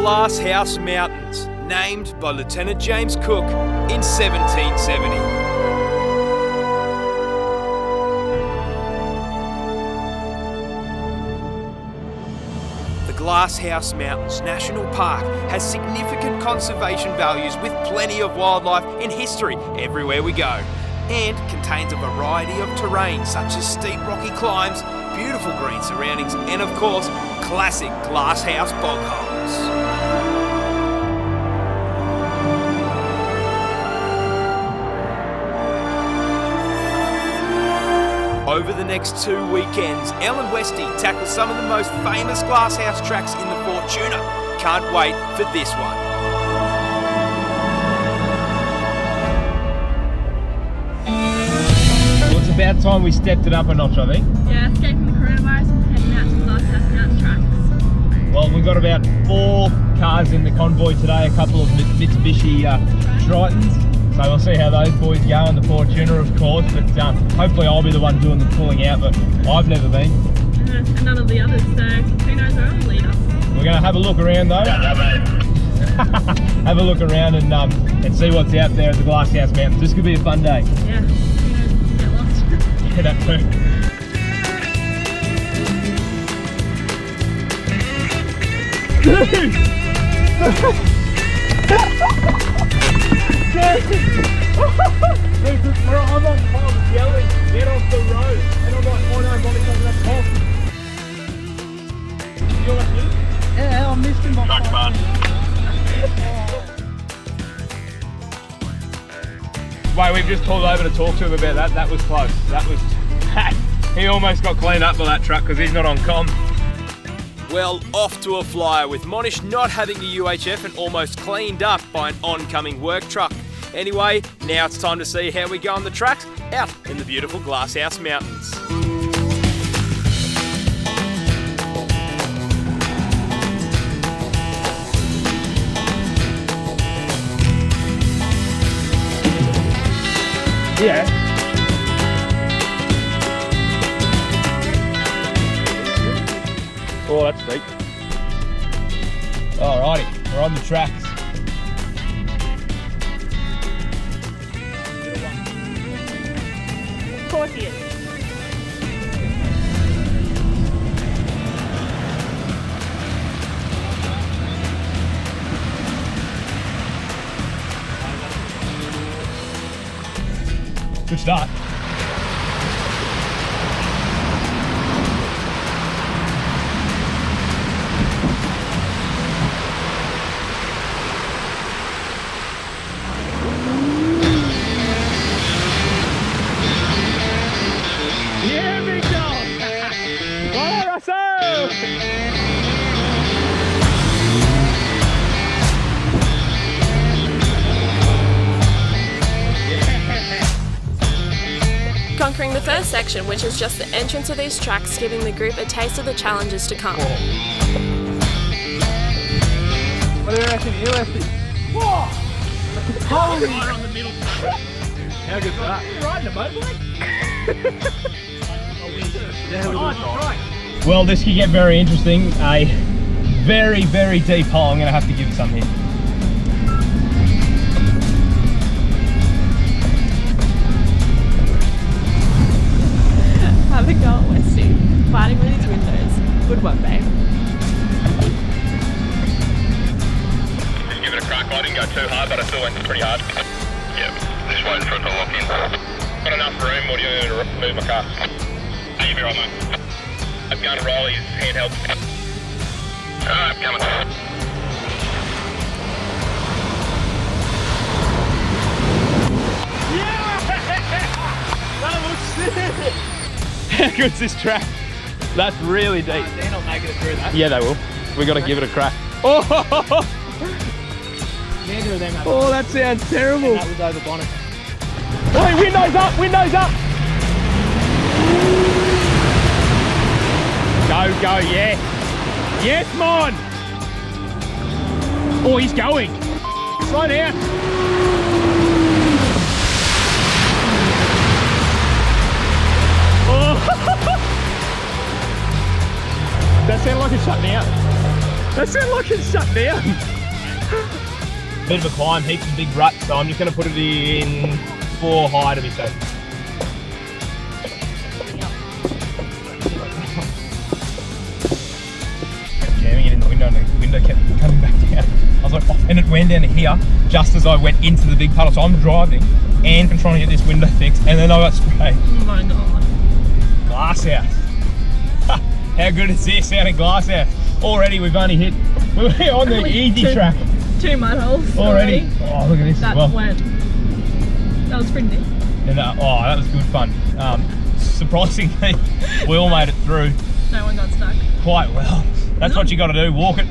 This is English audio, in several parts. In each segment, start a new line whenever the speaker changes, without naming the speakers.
Glasshouse Mountains, named by Lieutenant James Cook in 1770. The Glasshouse Mountains National Park has significant conservation values with plenty of wildlife and history everywhere we go, and contains a variety of terrain such as steep rocky climbs, beautiful green surroundings, and of course, classic glasshouse bog holes. Over the next 2 weekends, Elle and Westy tackle some of the most famous glasshouse tracks in the Fortuna. Can't wait for this one.
Well, it's about time we stepped it up a notch, I think.
Yeah, escaping the coronavirus and heading out to the Glasshouse Mountains tracks.
Well, we've got about 4 cars in the convoy today, a couple of Mitsubishi Tritons. So we'll see how those boys go on the Fortuna, of course, but hopefully I'll be the one doing the pulling out, but I've never been.
And none of the others, so who knows where I'll lead us.
We're going to have a look around though. Have a look around and see what's out there at the Glasshouse Mountains. This could be a fun day.
Yeah, who knows, get lost.
Yeah, that too. I'm on top yelling, get off the road, and I'm like, oh no, Bobby doesn't have top. You almost did it?
Yeah, I missed him by 5
Wait, we've just pulled over to talk to him about that. That was close. That was... He almost got cleaned up by that truck because he's not on comm.
Well, off to a flyer with Monish not having the UHF and almost cleaned up by an oncoming work truck. Anyway, now it's time to see how we go on the tracks out in the beautiful Glasshouse Mountains.
Yeah. Oh, that's deep. Alrighty, we're on the tracks.
Of course he is.
Good start. Yeah, big dog! Voilà, Russell!
Conquering the first section, which is just the entrance of these tracks, giving the group a taste of the challenges to come.
What do you reckon, Elle and Westy? Whoa! Holy! Right on the middle. How good's that? You're riding a motorbike? Well, this could get very interesting. A very, very deep hole. I'm going to have to give it some here.
Have a go at Westy, fighting with his windows. Good one, babe.
Just give it a crack. I didn't go too hard, but I still went pretty hard. Yep, just waiting for it to lock in. Got enough room, or do you want me to move my car? Oh, you'll be right, mate. I'm going to roll his handheld. Alright, coming.
How good's this track? That's really deep.
They're not making it through that.
Yeah, they will. We got to give it a crack. Oh!
Neither of them have.
Oh, that sounds terrible.
That was over bonnet.
Wait, windows up, windows up. Go, yeah. Yes, mon. Oh, he's going. Slow down. Oh. That sounded like it shut me out. That sounds like it's shut down. Bit of a climb, heaps of big ruts, so I'm just going to put it in 4 high to be safe. Jamming it in the window and the window kept coming back down. I was like, oh, and it went down to here just as I went into the big puddle. So I'm driving and I'm trying to get this window fixed, and then I got sprayed.
Oh my god.
Glasshouse. How good is this out of Glasshouse? Already we've only hit, we're on the easy track.
2 mud holes
Already. Oh, look at this
That
as well.
went. That was pretty neat.
And oh, that was good fun. Surprisingly, we all made it through
No one got stuck.
quite well. That's what you got to do. Walk it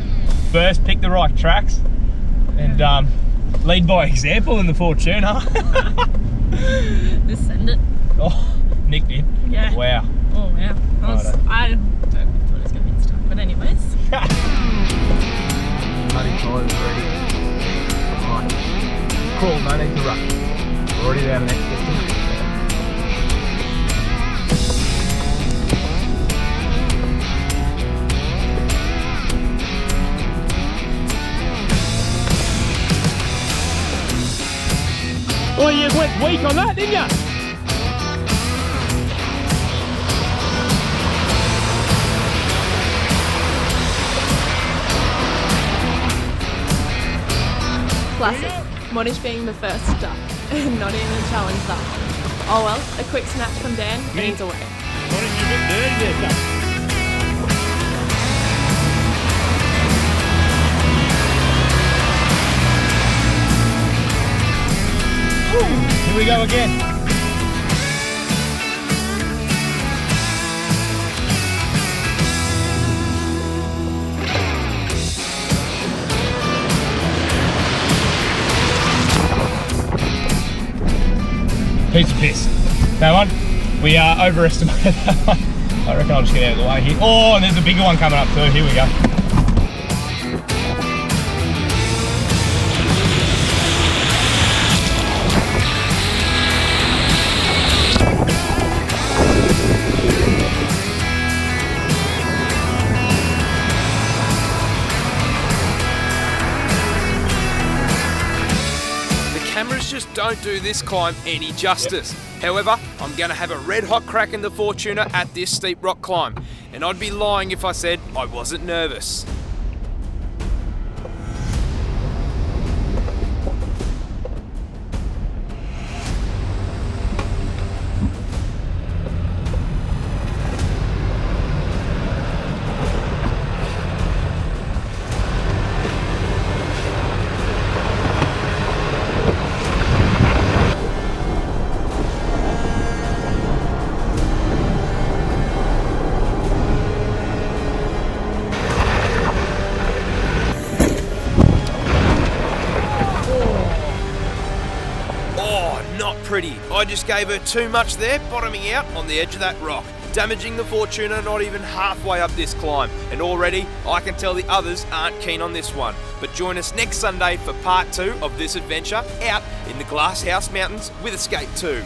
first, pick the right tracks, and lead by example in the Fortuna.
Just send it.
Oh, Nick did.
Yeah.
Wow.
Oh wow. I don't thought it was going to be stuck. But anyways.
Muddy tires already. Right. Cool, no need to rush. We're already down the next distance. Oh, you went weak on that, didn't you?
Classic. Monish being the first up and not even a challenge that one. Oh well, a quick snatch from Dan and he's away.
Here we go again. Piece of piss. That one, we overestimated that one. I reckon I'll just get out of the way here. Oh, and there's a bigger one coming up too. Here we go.
Cameras just don't do this climb any justice. However, I'm going to have a red hot crack in the Fortuna at this steep rock climb, and I'd be lying if I said I wasn't nervous. Pretty. I just gave her too much there, bottoming out on the edge of that rock, damaging the Fortuna not even halfway up this climb, and already I can tell the others aren't keen on this one. But join us next Sunday for part 2 of this adventure out in the Glasshouse Mountains with Escape 2.